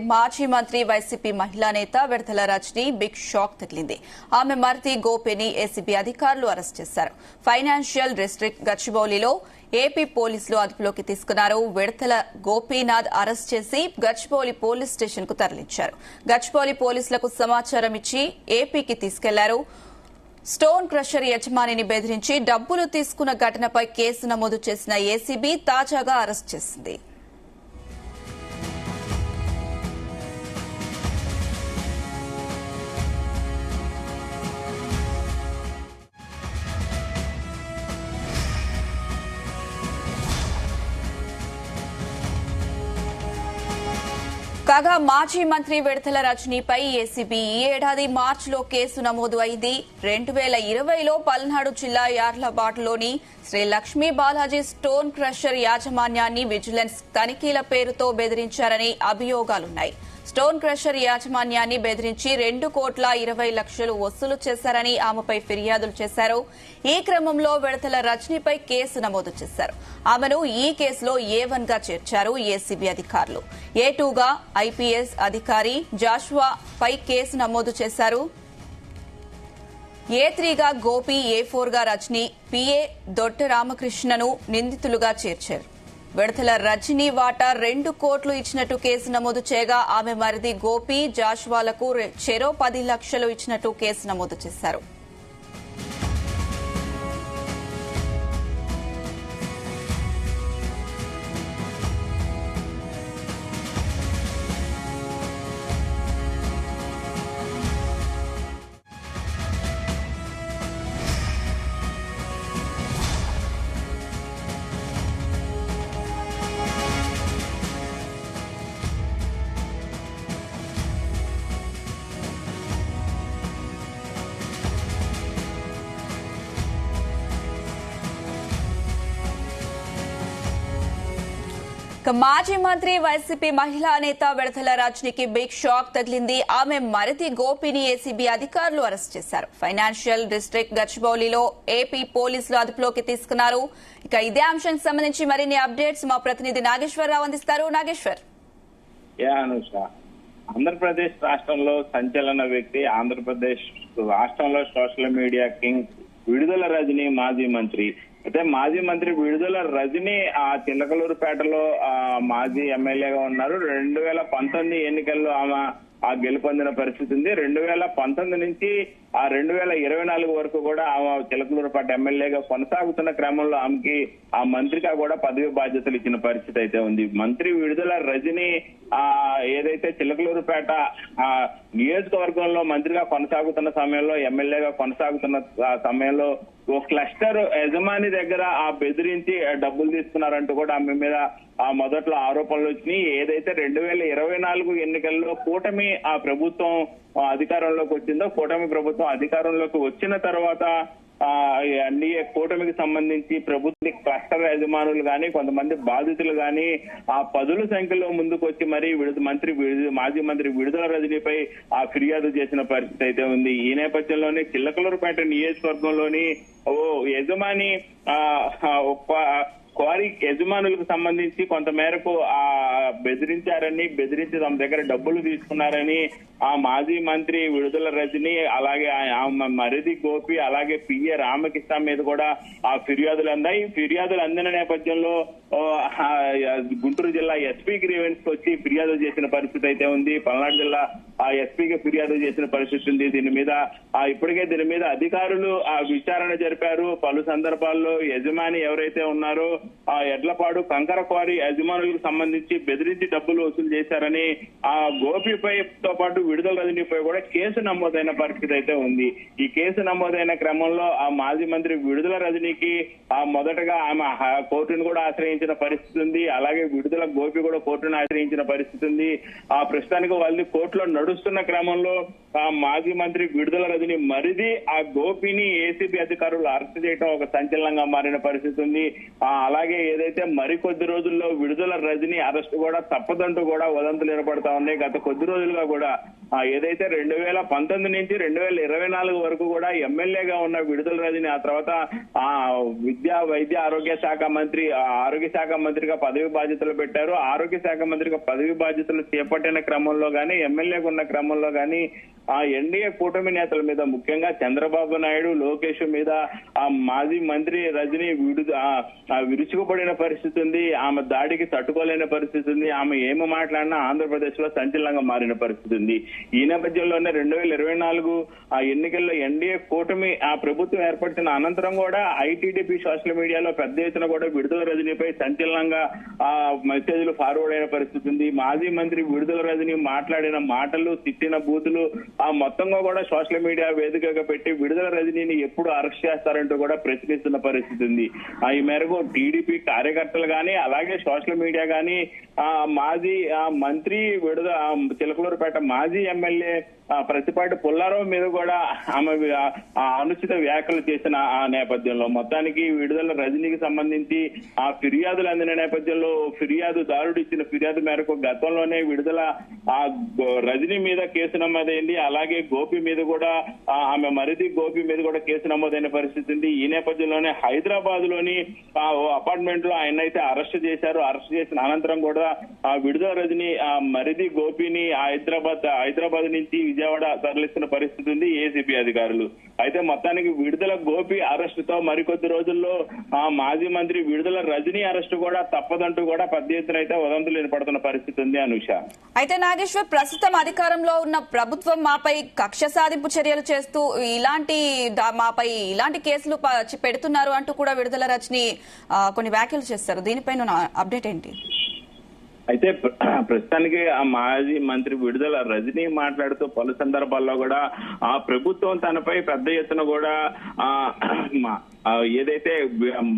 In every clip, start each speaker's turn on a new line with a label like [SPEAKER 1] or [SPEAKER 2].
[SPEAKER 1] మాజీ మంత్రి వైసీపీ మహిళా నేత విడతల రజని బిగ్ షాక్ తగిలింది. ఆమె మరిది గోపిని ఏసీబీ అధికారులు అరెస్ట్ చేశారు. ఫైనాన్షియల్ డిస్ట్రిక్ట్ గచ్చిబౌలిలో ఏపీ పోలీసులు అదుపులోకి తీసుకున్నారు. విడతల గోపీనాథ్ అరెస్ట్ చేసి గచ్చిబౌలి పోలీస్ స్టేషన్ కు తరలించారు. గచ్చిబౌలి పోలీసులకు సమాచారం ఇచ్చి ఏపీకి తీసుకెళ్లారు. స్టోన్ క్రషర్ యజమానిని బెదిరించి డబ్బులు తీసుకున్న ఘటనపై కేసు నమోదు చేసిన ఏసీబీ తాజాగా అరెస్ట్ చేసింది. కాగా మాజీ మంత్రి విడతల రజనీపై ఏసీబీ ఈ ఏడాది మార్చిలో కేసు నమోదు అయింది. 2020లో పల్నాడు జిల్లా యార్లబాటులోని శ్రీ లక్ష్మీ బాలాజీ స్టోన్ క్రషర్ యాజమాన్యాన్ని విజిలెన్స్ తనిఖీల పేరుతో బెదిరించారని అభియోగాలున్నాయి. స్టోన్ క్రషర్ యాజమాన్యాన్ని బెదిరించి 2,20,00,000 వసూలు చేశారని ఆమెపై ఫిర్యాదులు చేశారు. ఈ క్రమంలో విడతల రజనీపై కేసు నమోదు చేశారు. ఆమెను ఈ కేసులో A1 గా చేర్చారు ఏసీబీ అధికారులు. A2గా ఐపీఎస్ అధికారి జాషువా పై కేసు నమోదు చేశారు. A3గా గోపి, A4గా రజనీ, PA దొడ్డ రామకృష్ణను నిందితులుగా చేర్చారు. విడతల రజనీ వాటా 2 కోట్లు ఇచ్చినట్టు కేసు నమోదు చేయగా ఆమె మరిది గోపి, జాషువాలకు చెరో 10 లక్షలు ఇచ్చినట్టు కేసు నమోదు చేశారు. మాజీ మంత్రి వైసీపీ మహిళా నేత విడతల రజనీకి బిగ్ షాక్ తగిలింది. ఆమె మరిది గోపిని ఏసీబీ అధికారులు అరెస్ట్ చేశారు. ఫైనాన్షియల్ డిస్ట్రిక్ట్ గచ్చిబౌలిలో ఏపీ పోలీసులు అదుపులోకి తీసుకున్నారు. ఇక ఇదే అంశానికి సంబంధించి మరిన్ని అప్డేట్స్ మా ప్రతినిధి నాగేశ్వరరావు అందిస్తారు. నాగేశ్వర్.
[SPEAKER 2] ఆంధ్రప్రదేశ్ రాష్ట్రంలో సంచలన వ్యక్తి, ఆంధ్రప్రదేశ్ రాష్ట్రంలో సోషల్ మీడియా కింగ్ విడుదల రజనీ మాజీ మంత్రి. అయితే మాజీ మంత్రి విడుదల రజనీ ఆ చిలకలూరుపేటలో మాజీ ఎమ్మెల్యేగా ఉన్నారు. 2019 ఎన్నికల్లో ఆమె గెలుపొందిన పరిస్థితి ఉంది. 2019 నుంచి 2024 వరకు కూడా ఆమె చిలకలూరుపేట ఎమ్మెల్యేగా కొనసాగుతున్న క్రమంలో ఆమెకి ఆ మంత్రిగా కూడా పదవి బాధ్యతలు ఇచ్చిన పరిస్థితి అయితే ఉంది. మంత్రి విడుదల రజనీ ఏదైతే చిలకలూరుపేట నియోజకవర్గంలో మంత్రిగా కొనసాగుతున్న సమయంలో, ఎమ్మెల్యేగా కొనసాగుతున్న సమయంలో ఓ క్లస్టర్ యజమాని దగ్గర బెదిరించి డబ్బులు తీసుకున్నారంటూ కూడా ఆమె మీద మొదట్లో ఆరోపణలు వచ్చినాయి. ఏదైతే 2024 ఎన్నికల్లో కూటమి ప్రభుత్వం అధికారంలోకి వచ్చిందో, కూటమి ప్రభుత్వం అధికారంలోకి వచ్చిన తర్వాత ఎన్డీఏ కూటమికి సంబంధించి ప్రభుత్వ క్లస్టర్ యజమానులు గాని, కొంతమంది బాధితులు గాని పదుల సంఖ్యలో ముందుకు వచ్చి మరీ మాజీ మంత్రి విడుదల రజనీపై ఫిర్యాదు చేసిన పరిస్థితి అయితే ఉంది. ఈ నేపథ్యంలోనే చిలకలూరుపేట నియోజకవర్గంలోని ఓ యజమాని క్వారీ యజమానులకు సంబంధించి కొంత మేరకు బెదిరించి తమ దగ్గర డబ్బులు తీసుకున్నారని మాజీ మంత్రి విడుదల రజనీ, అలాగే మరిది గోపి, అలాగే PA రామకృష్ణ మీద కూడా ఫిర్యాదులు అందాయి. ఫిర్యాదులు అందిన నేపథ్యంలో గుంటూరు జిల్లా ఎస్పీ గ్రీవెన్స్ కి వచ్చి ఫిర్యాదు చేసిన పరిస్థితి అయితే ఉంది. పల్నాడు జిల్లా ఎస్పీకి ఫిర్యాదు చేసిన పరిస్థితి ఉంది. దీని మీద అధికారులు విచారణ జరిపారు. పలు సందర్భాల్లో యజమాని ఎవరైతే ఉన్నారో ఎడ్లపాడు కంకర క్వారీ యజమానులకు సంబంధించి బెదిరించి డబ్బులు వసూలు చేశారని గోపిపై తో పాటు విడుదల రజనీపై కూడా కేసు నమోదైన పరిస్థితి అయితే ఉంది. ఈ కేసు నమోదైన క్రమంలో మాజీ మంత్రి విడుదల రజనీకి మొదటగా ఆమె కోర్టును కూడా ఆశ్రయించిన పరిస్థితి ఉంది. అలాగే విడుదల గోపి కూడా కోర్టును ఆశ్రయించిన పరిస్థితి ఉంది. ప్రస్తుతానికి వాళ్ళు కోర్టులో నడుస్తున్న క్రమంలో మాజీ మంత్రి విడుదల రజని మరిది ఆ గోపిని ఏసీబీ అధికారులు అరెస్ట్ చేయడం ఒక సంచలనంగా మారిన పరిస్థితి ఉంది. అలాగే ఏదైతే మరికొద్ది రోజుల్లో విడుదల రజని అరెస్ట్ కూడా తప్పదంటూ కూడా వదంతులు ఏర్పడతా ఉన్నాయి. గత కొద్ది రోజులుగా కూడా ఏదైతే 2019 నుంచి 2024 వరకు కూడా ఎమ్మెల్యేగా ఉన్న విడుదల రజని ఆ తర్వాత వైద్య ఆరోగ్య శాఖ మంత్రి ఆరోగ్య శాఖ మంత్రిగా పదవి బాధ్యతలు పెట్టారు. ఆరోగ్య శాఖ మంత్రిగా పదవి బాధ్యతలు చేపట్టిన క్రమంలో గానీ ఎమ్మెల్యేగా ఉన్న క్రమంలో గానీ ఎన్డీఏ కూటమి నేతల మీద ముఖ్యంగా చంద్రబాబు నాయుడు లోకేష్ మీద మాజీ మంత్రి రజని విరుచుకుపడిన పరిస్థితి ఉంది. ఆమె దాడికి తట్టుకోలేని పరిస్థితి ఉంది. ఆమె ఏమి మాట్లాడినా ఆంధ్రప్రదేశ్ లో సంచలనంగా మారిన పరిస్థితి ఉంది. ఈ నేపథ్యంలోనే 2024 ఎన్నికల్లో ఎన్డీఏ కూటమి ప్రభుత్వం ఏర్పడిన అనంతరం కూడా ఐటీడీపీ సోషల్ మీడియాలో పెద్ద ఎత్తున కూడా విడుదల రజనీపై సంచలనంగా మెసేజ్లు ఫార్వర్డ్ అయిన పరిస్థితి ఉంది. మాజీ మంత్రి విడుదల రజని మాట్లాడిన మాటలు, తిట్టిన బూతులు మొత్తంగా కూడా సోషల్ మీడియా వేదికగా పెట్టి విడుదల రజనీని ఎప్పుడు అరెస్ట్ చేస్తారంటూ కూడా ప్రశ్నిస్తున్న పరిస్థితి ఉంది. ఈ మేరకు టీడీపీ కార్యకర్తలు గాని అలాగే సోషల్ మీడియా గాని మాజీ మంత్రి చిలకలూరుపేట మాజీ ఎమ్మెల్యే ప్రతిపాటి పుల్లారావు మీద కూడా ఆమె అనుచిత వ్యాఖ్యలు చేసిన ఆ నేపథ్యంలో మొత్తానికి విడుదల రజనీకి సంబంధించి ఫిర్యాదులు అందిన నేపథ్యంలో ఫిర్యాదుదారుడు ఇచ్చిన ఫిర్యాదు మేరకు గతంలోనే విడుదల రజనీ మీద కేసు నమోదైంది. అలాగే గోపి మీద కూడా ఆమె మరిది గోపి మీద కూడా కేసు నమోదైన పరిస్థితి ఉంది. ఈ నేపథ్యంలోనే హైదరాబాద్ లోని అపార్ట్మెంట్ లో ఆయన అయితే అరెస్ట్ చేశారు. అరెస్ట్ చేసిన అనంతరం కూడా విడుదల రజనీ మరిది గోపిని హైదరాబాద్ నుంచి విజయవాడ తరలిస్తున్న పరిస్థితి ఉంది ఏసీబీ అధికారులు. అయితే మొత్తానికి విడుదల గోపి అరెస్ట్ తో మరికొద్ది రోజుల్లో మాజీ మంత్రి విడుదల రజనీ అరెస్ట్ కూడా తప్పదంటూ కూడా పెద్ద ఎత్తున అయితే వదంతులు ఏర్పడుతున్న పరిస్థితి ఉంది. అనుష,
[SPEAKER 1] అయితే నాగేశ్వర్, ప్రస్తుతం అధికారంలో ఉన్న ప్రభుత్వం మాపై కక్ష సాధింపు చర్యలు చేస్తూ మాపై ఇలాంటి కేసులు పెడుతున్నారు అంటూ కూడా విడుదల రజనీ కొన్ని వ్యాఖ్యలు చేస్తారు. దీనిపైన అప్డేట్ ఏంటి?
[SPEAKER 2] అయితే ప్రస్తుతానికి ఆ మాజీ మంత్రి విడుదల రజనీ మాట్లాడుతూ పలు సందర్భాల్లో కూడా ఆ ప్రభుత్వం తనపై పెద్ద ఎత్తున కూడా ఏదైతే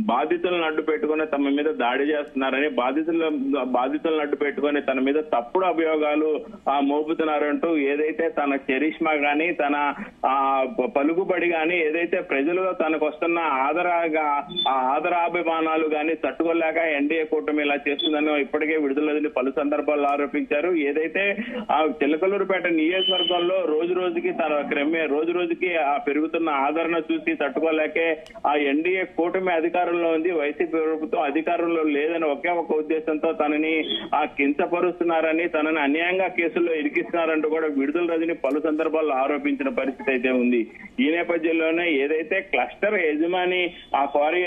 [SPEAKER 2] బాధితులను అడ్డు పెట్టుకుని తమ మీద దాడి చేస్తున్నారని బాధితులను అడ్డు పెట్టుకుని తన మీద తప్పుడు అభియోగాలు మోపుతున్నారంటూ ఏదైతే తన చరిష్మా గాని తన పలుకుబడి గాని ఏదైతే ప్రజలుగా తనకు వస్తున్న ఆదరాభిమానాలు గాని తట్టుకోలేక ఎన్డీఏ కూటమి ఇలా చేస్తుందని ఇప్పటికే విడుదల పలు సందర్భాల్లో ఆరోపించారు. ఏదైతే చిలకలూరుపేట నియోజకవర్గంలో రోజు రోజుకి పెరుగుతున్న ఆదరణ చూసి తట్టుకోలేకే ఎన్డీఏ కూటమి అధికారంలో ఉంది, వైసీపీ ప్రభుత్వం అధికారంలో లేదని ఒకే ఒక ఉద్దేశంతో తనని కించపరుస్తున్నారని తనని అన్యాయంగా కేసుల్లో ఇరికిస్తున్నారంటూ కూడా విడుదల రజని పలు సందర్భాల్లో ఆరోపించిన పరిస్థితి అయితే ఉంది. ఈ నేపథ్యంలోనే ఏదైతే క్లస్టర్ యజమాని క్వారీ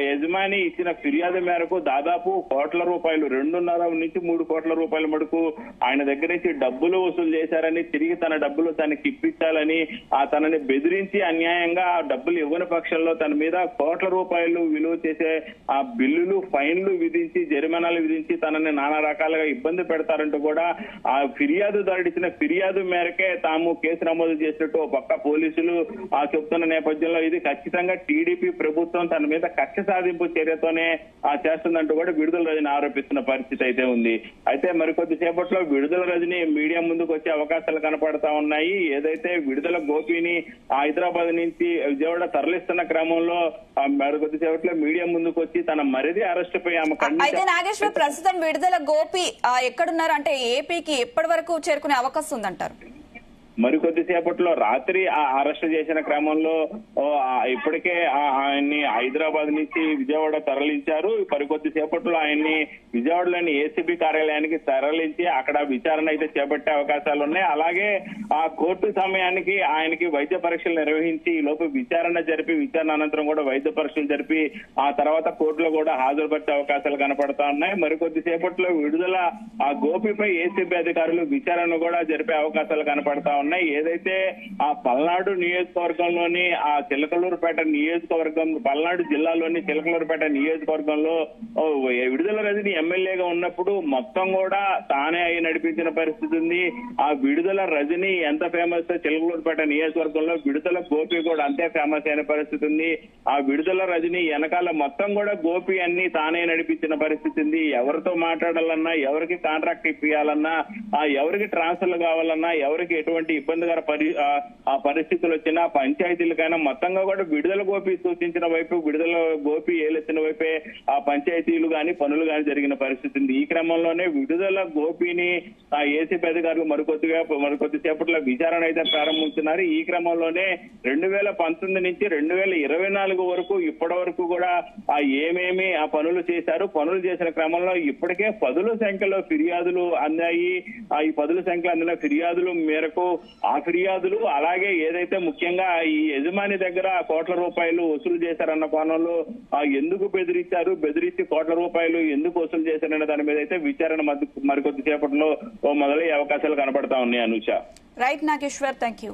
[SPEAKER 2] యజమాని ఇచ్చిన ఫిర్యాదు మేరకు దాదాపు కోట్ల రూపాయలు 2.5 నుంచి 3 కోట్ల రూపాయల మటుకు ఆయన దగ్గర నుంచి డబ్బులు వసూలు చేశారని, తిరిగి తన డబ్బులు తనకి ఇప్పించాలని తనని బెదిరించి అన్యాయంగా ఆ డబ్బులు ఇవ్వని పక్షంలో తన మీద కోట్ల రూపాయలు విలువ చేసే బిల్లులు, ఫైన్లు విధించి, జరిమానాలు విధించి తనని నానా రకాలుగా ఇబ్బంది పెడతారంటూ కూడా ఫిర్యాదుదారుడు ఇచ్చిన ఫిర్యాదు మేరకే తాము కేసు నమోదు చేసినట్టు పక్క పోలీసులు చెప్తున్న నేపథ్యంలో ఇది ఖచ్చితంగా టీడీపీ ప్రభుత్వం తన మీద కక్ష సాధింపు చర్యతోనే చేస్తుందంటూ కూడా విడుదల రజని ఆరోపిస్తున్న పరిస్థితి అయితే ఉంది. అయితే మరికొద్ది సేపట్లో విడుదల రజని మీడియా ముందుకు వచ్చే అవకాశాలు కనపడతా ఉన్నాయి. ఏదైతే విడుదల గోపిని హైదరాబాద్ నుంచి విజయవాడ తరలిస్తున్న క్రమంలో మరికొద్ది సేపట్లో మీడియా ముందుకు వచ్చి తన మరిది అరెస్ట్ పై ఆమె
[SPEAKER 1] అయితే నాగేశ్వర్, ప్రస్తుతం విడుదల గోపి ఎక్కడున్నారు? అంటే ఏపీకి ఎప్పటి వరకు చేరుకునే అవకాశం ఉందంటారు?
[SPEAKER 2] మరికొద్ది సేపట్లో రాత్రి అరెస్ట్ చేసిన క్రమంలో ఇప్పటికే ఆయన్ని హైదరాబాద్ నుంచి విజయవాడ తరలించారు. మరికొద్ది సేపట్లో ఆయన్ని విజయవాడలోని ఏసీబీ కార్యాలయానికి తరలించి అక్కడ విచారణ అయితే చేపట్టే అవకాశాలు ఉన్నాయి. అలాగే ఆ కోర్టు సమయానికి ఆయనకి వైద్య పరీక్షలు నిర్వహించి ఈ లోపు విచారణ అనంతరం కూడా వైద్య పరీక్షలు జరిపి ఆ తర్వాత కోర్టులో కూడా హాజరుపరిచే అవకాశాలు కనపడతా ఉన్నాయి. మరికొద్ది సేపట్లో విడుదల గోపిపై ఏసీబీ అధికారులు విచారణ కూడా జరిపే అవకాశాలు కనపడతా ఉన్నాయి. ఏదైతే పల్నాడు నియోజకవర్గంలోని పల్నాడు జిల్లాలోని చిలకలూరుపేట నియోజకవర్గంలో విడుదల రజని ఎమ్మెల్యేగా ఉన్నప్పుడు మొత్తం కూడా తానే అయి నడిపించిన పరిస్థితి ఉంది. ఆ విడుదల రజని ఎంత ఫేమస్ చిలకలూరుపేట నియోజకవర్గంలో విడుదల గోపి కూడా అంతే ఫేమస్ అయిన పరిస్థితి ఉంది. ఆ విడుదల రజని వెనకాల మొత్తం కూడా గోపి అన్ని తానే నడిపించిన పరిస్థితి ఉంది. ఎవరితో మాట్లాడాలన్నా, ఎవరికి కాంట్రాక్ట్ ఇప్పియాలన్నా, ఎవరికి ట్రాన్స్ఫర్లు కావాలన్నా, ఎవరికి ఎటువంటి ఎటువంటి ఇబ్బందికర పరిస్థితులు వచ్చినా పంచాయతీలకైనా మొత్తంగా కూడా విడుదల గోపి సూచించిన వైపు విడుదల గోపి ఏలెత్తిన వైపే ఆ పంచాయతీలు గాని పనులు గాని జరిగిన పరిస్థితి ఉంది. ఈ క్రమంలోనే విడుదల గోపిని ఆ ఏసీపీ అధికారులు మరికొద్దిసేపట్లో విచారణ అయితే ప్రారంభించున్నారు. ఈ క్రమంలోనే 2019 నుంచి 2024 వరకు ఇప్పటి వరకు కూడా ఆ ఏమేమి ఆ పనులు చేశారు, పనులు చేసిన క్రమంలో ఇప్పటికే పదుల సంఖ్యలో ఫిర్యాదులు అందాయి. ఈ పదుల సంఖ్యలో అందిన ఫిర్యాదుల మేరకు ఆ ఫిర్యాదులు అలాగే ఏదైతే ముఖ్యంగా ఈ యజమాని దగ్గర కోట్ల రూపాయలు వసూలు చేశారన్న కోణంలో ఎందుకు బెదిరించి కోట్ల రూపాయలు ఎందుకు వసూలు చేశారన్న దాని మీద అయితే విచారణ మరికొద్దిసేపట్లో మొదలయ్యే అవకాశాలు కనపడతా ఉన్నాయి. Anusha.
[SPEAKER 1] Right Nageshwar, thank you.